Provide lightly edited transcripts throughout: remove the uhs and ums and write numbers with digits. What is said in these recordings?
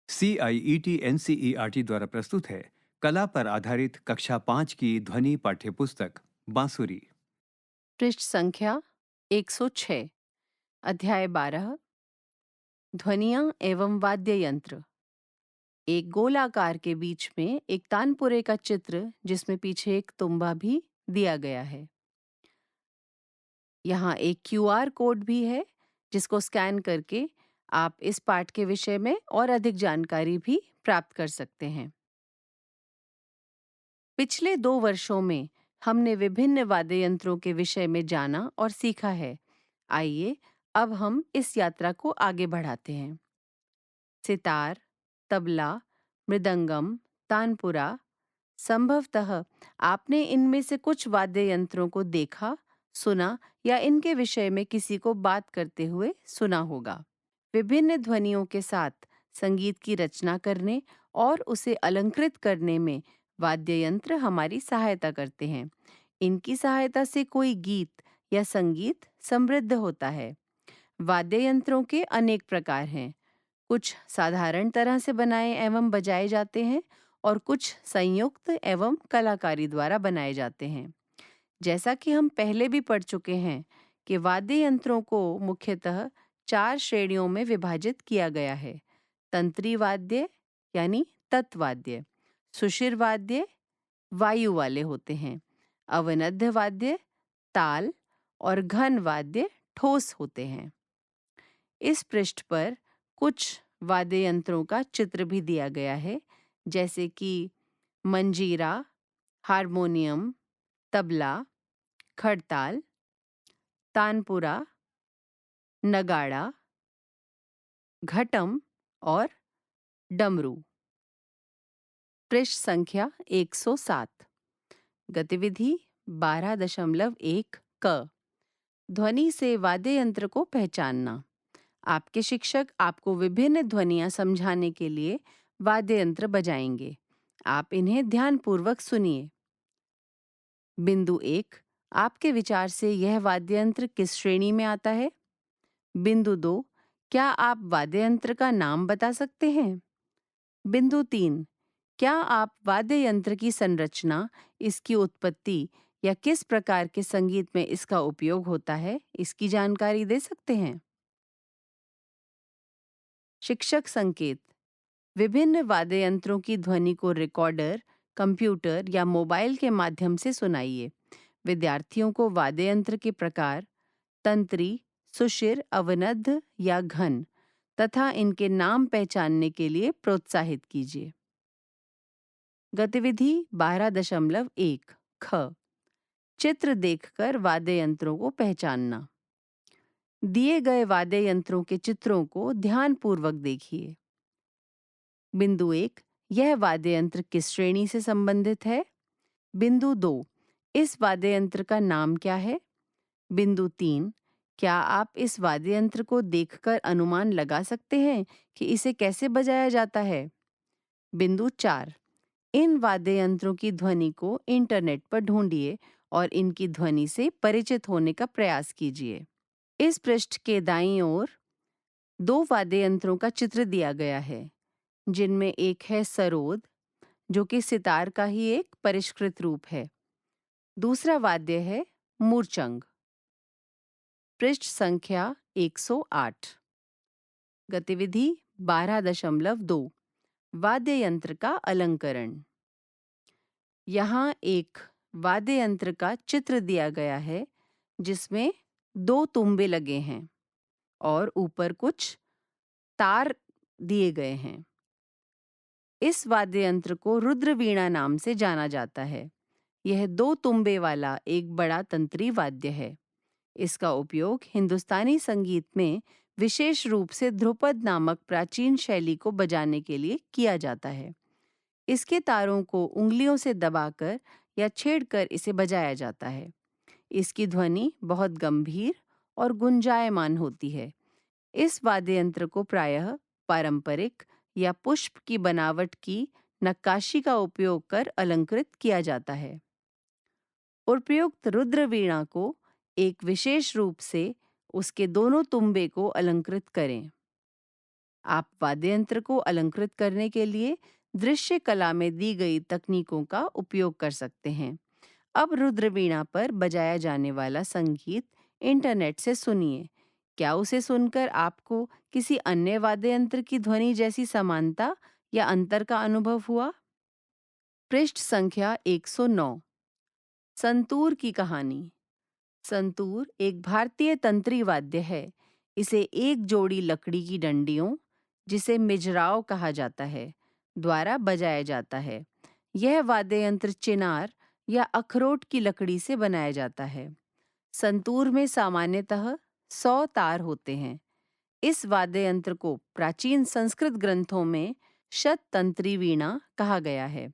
CIET द्वारा प्रस्तुत है कला पर आधारित कक्षा 5 की ध्वनि पाठ्यपुस्तक बांसुरी। पृष्ठ संख्या 106। अध्याय 12। ध्वनियाँ एवं वाद्य यंत्र। एक गोलाकार के बीच में एक तानपुरे का चित्र जिसमें पीछे एक तुंबा भी दिया गया है। यहाँ एक QR कोड भी है जिसको स्कैन करके आप इस पाठ के विषय में और अधिक जानकारी भी प्राप्त कर सकते हैं। पिछले 2 वर्षों में हमने विभिन्न वाद्य यंत्रों के विषय में जाना और सीखा है। आइए अब हम इस यात्रा को आगे बढ़ाते हैं। सितार, तबला, मृदंगम, तानपुरा। संभवतः आपने इनमें से कुछ वाद्य यंत्रों को देखा, सुना या इनके विषय में किसी को बात करते हुए सुना होगा। विभिन्न ध्वनियों के साथ संगीत की रचना करने और उसे अलंकृत करने में वाद्य यंत्र हमारी सहायता करते हैं। इनकी सहायता से कोई गीत या संगीत समृद्ध होता है। वाद्य यंत्रों के अनेक प्रकार हैं। कुछ साधारण तरह से बनाए एवं बजाए जाते हैं और कुछ संयुक्त एवं कलाकारी द्वारा बनाए जाते हैं। जैसा कि हम पहले भी पढ़ चुके हैं कि वाद्य यंत्रों को मुख्यतः 4 श्रेणियों में विभाजित किया गया है। तंत्री वाद्य यानी तत्वाद्य, सुषिर वाद्य वायु वाले होते हैं, अवनद्य वाद्य ताल और घन वाद्य ठोस होते हैं। इस पृष्ठ पर कुछ वाद्य यंत्रों का चित्र भी दिया गया है, जैसे कि मंजीरा, हारमोनियम, तबला, खड़ताल, तानपुरा, नगाड़ा, घटम और डमरू। पृष्ठ संख्या 107। गतिविधि 12.1 क। ध्वनि से वाद्य यंत्र को पहचानना। आपके शिक्षक आपको विभिन्न ध्वनियां समझाने के लिए वाद्य यंत्र बजाएंगे। आप इन्हें ध्यानपूर्वक सुनिए। बिंदु 1, आपके विचार से यह वाद्य यंत्र किस श्रेणी में आता है? बिंदु 2, क्या आप वाद्य यंत्र का नाम बता सकते हैं? बिंदु 3, क्या आप वाद्य यंत्र की संरचना, इसकी उत्पत्ति या किस प्रकार के संगीत में इसका उपयोग होता है, इसकी जानकारी दे सकते हैं? शिक्षक संकेत। विभिन्न वाद्य यंत्रों की ध्वनि को रिकॉर्डर, कंप्यूटर या मोबाइल के माध्यम से सुनाइए। विद्यार्थियों को वाद्य यंत्र के प्रकार, तंत्री, सुषिर, अवनद्ध या घन तथा इनके नाम पहचानने के लिए प्रोत्साहित कीजिए। गतिविधि 12.1 ख। चित्र देखकर वाद्य यंत्रों को पहचानना। दिए गए वाद्य यंत्रों के चित्रों को ध्यानपूर्वक देखिए। बिंदु 1, यह वाद्य यंत्र किस श्रेणी से संबंधित है? बिंदु 2, इस वाद्य यंत्र का नाम क्या है? बिंदु 3, क्या आप इस वाद्य यंत्र को देखकर अनुमान लगा सकते हैं कि इसे कैसे बजाया जाता है? बिंदु 4, इन वाद्य यंत्रों की ध्वनि को इंटरनेट पर ढूंढिए और इनकी ध्वनि से परिचित होने का प्रयास कीजिए। इस पृष्ठ के दाईं ओर 2 वाद्य यंत्रों का चित्र दिया गया है, जिनमें एक है सरोद, जो कि सितार का ही एक परिष्कृत रूप है। दूसरा वाद्य है मूर्चंग। पृष्ठ संख्या 108। गतिविधि 12.2 वाद्य यंत्र का अलंकरण। यहाँ एक वाद्य यंत्र का चित्र दिया गया है जिसमें 2 तुंबे लगे हैं और ऊपर कुछ तार दिए गए हैं। इस वाद्य यंत्र को रुद्रवीणा नाम से जाना जाता है। यह 2 तुंबे वाला एक बड़ा तंत्री वाद्य है। इसका उपयोग हिंदुस्तानी संगीत में विशेष रूप से ध्रुपद नामक प्राचीन शैली को बजाने के लिए किया जाता है। इसके तारों को उंगलियों से दबाकर या छेड़कर इसे बजाया जाता है। इसकी ध्वनि बहुत गंभीर और गुंजायमान होती है। इस वाद्य यंत्र को प्रायः पारंपरिक या पुष्प की बनावट की नक्काशी का उपयोग कर अलंकृत किया जाता है। उपर्युक्त रुद्रवीणा को एक विशेष रूप से उसके दोनों तुम्बे को अलंकृत करें। आप वाद्य यंत्र को अलंकृत करने के लिए दृश्य कला में दी गई तकनीकों का उपयोग कर सकते हैं। अब रुद्रवीणा पर बजाया जाने वाला संगीत इंटरनेट से सुनिए। क्या उसे सुनकर आपको किसी अन्य वाद्य यंत्र की ध्वनि जैसी समानता या अंतर का अनुभव हुआ? पृष्ठ संख्या 109। संतूर की कहानी। संतूर एक भारतीय तंत्री वाद्य है। इसे एक जोड़ी लकड़ी की डंडियों, जिसे मिजराव कहा जाता है, द्वारा बजाया जाता है। यह वाद्य यंत्र चिनार या अखरोट की लकड़ी से बनाया जाता है। संतूर में सामान्यतः 100 तार होते हैं। इस वाद्य यंत्र को प्राचीन संस्कृत ग्रंथों में शततंत्री वीणा कहा गया है।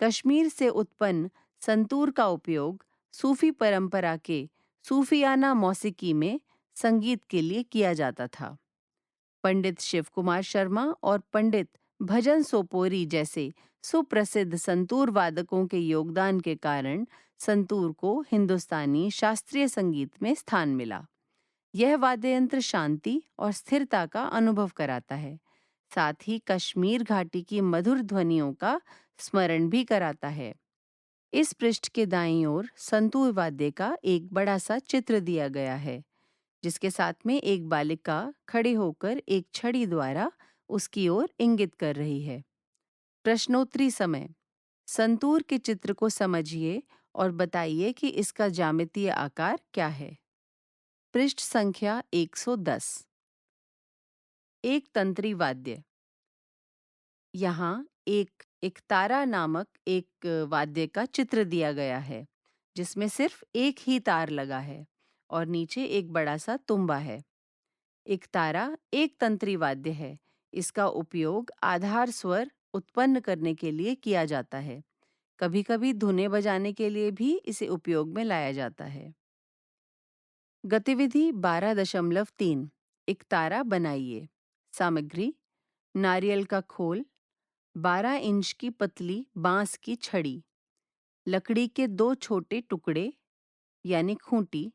कश्मीर से उत्पन्न संतूर का उपयोग सूफी परंपरा के सूफियाना मौसीकी में संगीत के लिए किया जाता था। पंडित शिव कुमार शर्मा और पंडित भजन सोपोरी जैसे सुप्रसिद्ध संतूर वादकों के योगदान के कारण संतूर को हिंदुस्तानी शास्त्रीय संगीत में स्थान मिला। यह वाद्य यंत्र शांति और स्थिरता का अनुभव कराता है, साथ ही कश्मीर घाटी की मधुर ध्वनियों का स्मरण भी कराता है। इस पृष्ठ के दाईं ओर संतूर वाद्य का एक बड़ा सा चित्र दिया गया है, जिसके साथ में एक बालिका खड़े होकर एक छड़ी द्वारा उसकी ओर इंगित कर रही है। प्रश्नोत्तरी समय। संतूर के चित्र को समझिए और बताइए कि इसका ज्यामितीय आकार क्या है। पृष्ठ संख्या 110। एक तंत्री वाद्य। यहाँ एक एकतारा नामक एक वाद्य का चित्र दिया गया है, जिसमें सिर्फ एक ही तार लगा है और नीचे एक बड़ा सा तुंबा है। एकतारा एक तंत्री वाद्य है। इसका उपयोग आधार स्वर उत्पन्न करने के लिए किया जाता है। कभी-कभी धुनें बजाने के लिए भी इसे उपयोग में लाया जाता है। गतिविधि 12.3। एकतारा बनाइए। सामग्री: नारियल का खोल, 12 इंच की पतली बांस की छड़ी, लकड़ी के 2 छोटे टुकड़े यानी खूंटी,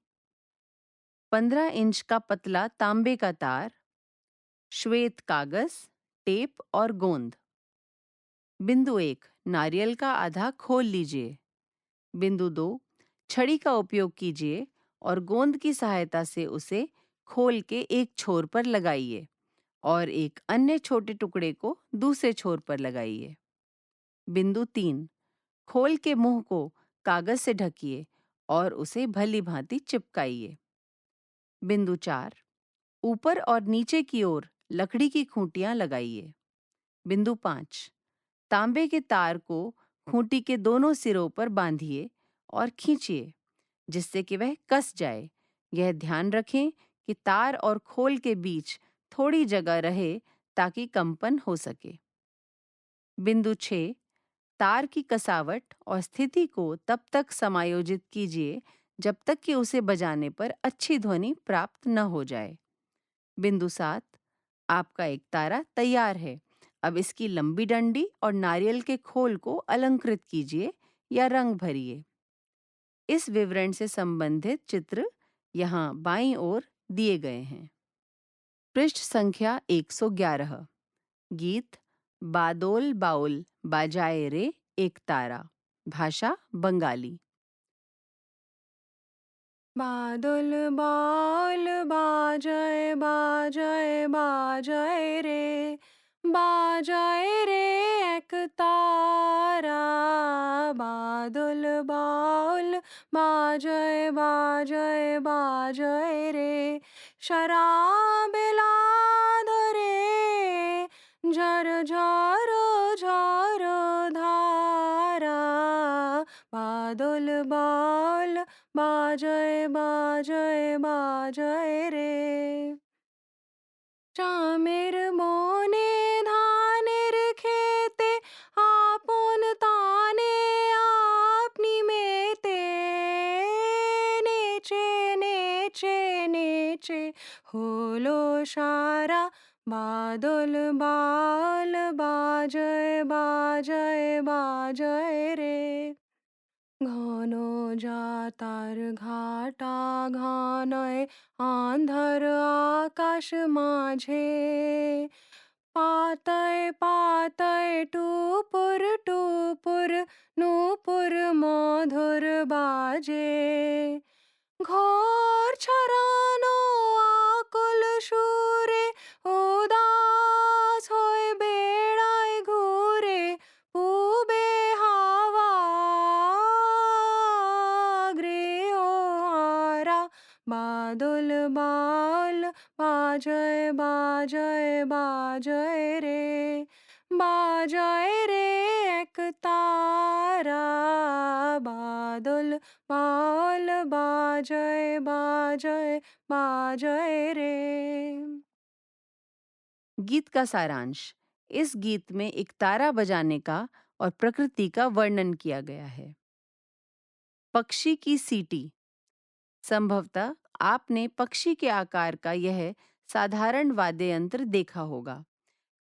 15 इंच का पतला तांबे का तार, श्वेत कागज, टेप और गोंद। बिंदु 1, नारियल का आधा खोल लीजिए। बिंदु 2, छड़ी का उपयोग कीजिए और गोंद की सहायता से उसे खोल के एक छोर पर लगाइए और एक अन्य छोटे टुकड़े को दूसरे छोर पर लगाइए। बिंदु 3, खोल के मुंह को कागज से ढकिए और उसे भली भांति चिपकाइए। बिंदु 4, ऊपर और नीचे की ओर लकड़ी की खूंटियां लगाइए। बिंदु 5, तांबे के तार को खूंटी के दोनों सिरों पर बांधिए और खींचिए, जिससे कि वह कस जाए। यह ध्यान रखें कि तार और खोल के बीच थोड़ी जगह रहे ताकि कंपन हो सके। बिंदु 6, तार की कसावट और स्थिति को तब तक समायोजित कीजिए जब तक कि उसे बजाने पर अच्छी ध्वनि प्राप्त न हो जाए। बिंदु 7, आपका एक तारा तैयार है। अब इसकी लंबी डंडी और नारियल के खोल को अलंकृत कीजिए या रंग भरिए। इस विवरण से संबंधित चित्र यहाँ बाईं ओर दिए गए हैं। पृष्ठ संख्या 111। गीत बादोल बाउल बाजाए रे एक तारा। भाषा बंगाली। बादल बाउल बाजाए बाजाए बाजाए रे एक तारा। बादल बाउल बाजाए बाजाए बाजाए रे शराबेला धरे झर झर झर धारा। बादल बाउल बाजाए बाजाए बाजाए रे চামের বনে ধানের খেতে আপন তানে আপনি মেতে নেচে নেচে নেচে হলো সারা। বাদল বাল বাজায় বাজায় বাজায় রে ঘন যাতার ঘাটা ঘনয় আন্ধার আকাশ মাঝে पातय पातय टुपुर टुपुर नूपुर मधुर बाजे ঘর ছড়ানো আকুল সুরে উদাস হয়ে বেড়ায় ঘুরে পূবে হাওয়া গৃহ হারা বাদল বাল বাজয় বাজয় বাজয় রে এক তারা বাদল बाल बाजय बाजय बाजय रे। गीत का सारांश। इस गीत में एक तारा बजाने का और प्रकृति का वर्णन किया गया है। पक्षी की सीटी। संभवतः आपने पक्षी के आकार का यह साधारण वाद्य यंत्र देखा होगा।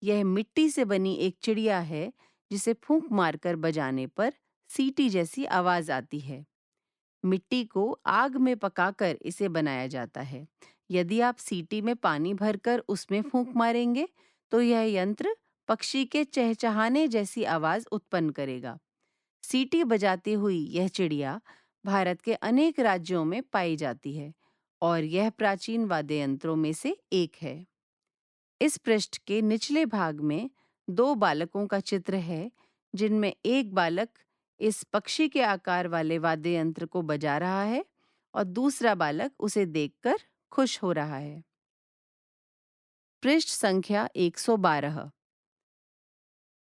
यह मिट्टी से बनी एक चिड़िया है जिसे फूंक मारकर बजाने पर सीटी जैसी आवाज आती है। मिट्टी को आग में पकाकर इसे बनाया जाता है। यदि आप सीटी में पानी भरकर उसमें फूंक मारेंगे तो यह यंत्र पक्षी के चहचहाने जैसी आवाज उत्पन्न करेगा। सीटी बजाती हुई यह चिड़िया भारत के अनेक राज्यों में पाई जाती है और यह प्राचीन वाद्य यंत्रों में से एक है। इस पृष्ठ के निचले भाग में दो बालकों का चित्र है जिनमें एक बालक इस पक्षी के आकार वाले वाद्य यंत्र को बजा रहा है और दूसरा बालक उसे देखकर खुश हो रहा है। पृष्ठ संख्या 112।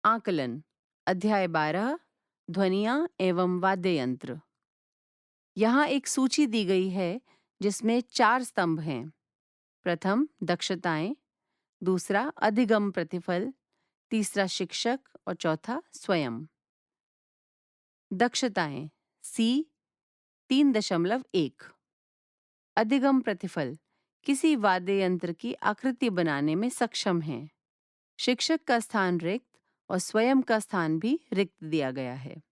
आकलन। अध्याय 12 ध्वनियां एवं वाद्य यंत्र। यहाँ एक सूची दी गई है जिसमें 4 स्तंभ हैं। प्रथम दक्षताएं, दूसरा अधिगम प्रतिफल, तीसरा शिक्षक और चौथा स्वयं। दक्षताएं सी 3.1। अधिगम प्रतिफल किसी वाद्य यंत्र की आकृति बनाने में सक्षम हैं। शिक्षक का स्थान रिक्त और स्वयं का स्थान भी रिक्त दिया गया है।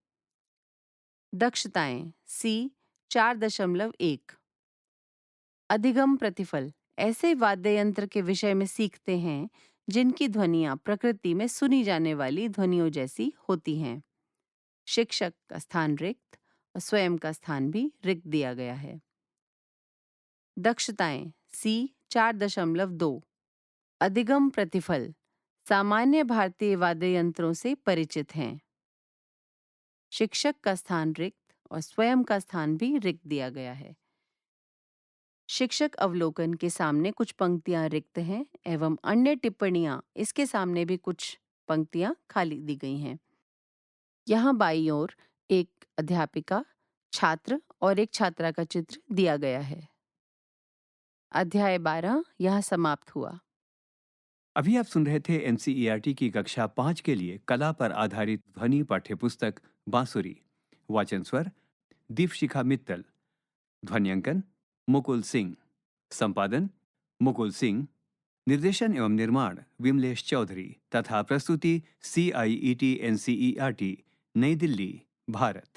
दक्षताएं सी 4.1। अधिगम प्रतिफल ऐसे वाद्य यंत्र के विषय में सीखते हैं जिनकी ध्वनियां प्रकृति में सुनी जाने वाली ध्वनियों जैसी होती हैं। शिक्षक का स्थान रिक्त और स्वयं का स्थान भी रिक्त दिया गया है। दक्षताएं सी 4.2। अधिगम प्रतिफल सामान्य भारतीय वाद्य यंत्रों से परिचित हैं। शिक्षक का स्थान रिक्त और स्वयं का स्थान भी रिक्त दिया गया है। शिक्षक अवलोकन के सामने कुछ पंक्तियां रिक्त हैं एवं अन्य टिप्पणियां इसके सामने भी कुछ पंक्तियां खाली दी गई हैं। यहाँ बाईं ओर एक अध्यापिका, छात्र और एक छात्रा का चित्र दिया गया है। अध्याय 12 यहाँ समाप्त हुआ। अभी आप सुन रहे थे एनसीईआरटी की कक्षा 5 के लिए कला पर आधारित ध्वनि पाठ्यपुस्तक बांसुरी। वाचन स्वर दीपशिखा मित्तल। ध्वन्यांकन मुकुल सिंह। संपादन मुकुल सिंह। निर्देशन एवं निर्माण विमलेश चौधरी तथा प्रस्तुति CIET NCERT नई दिल्ली, भारत।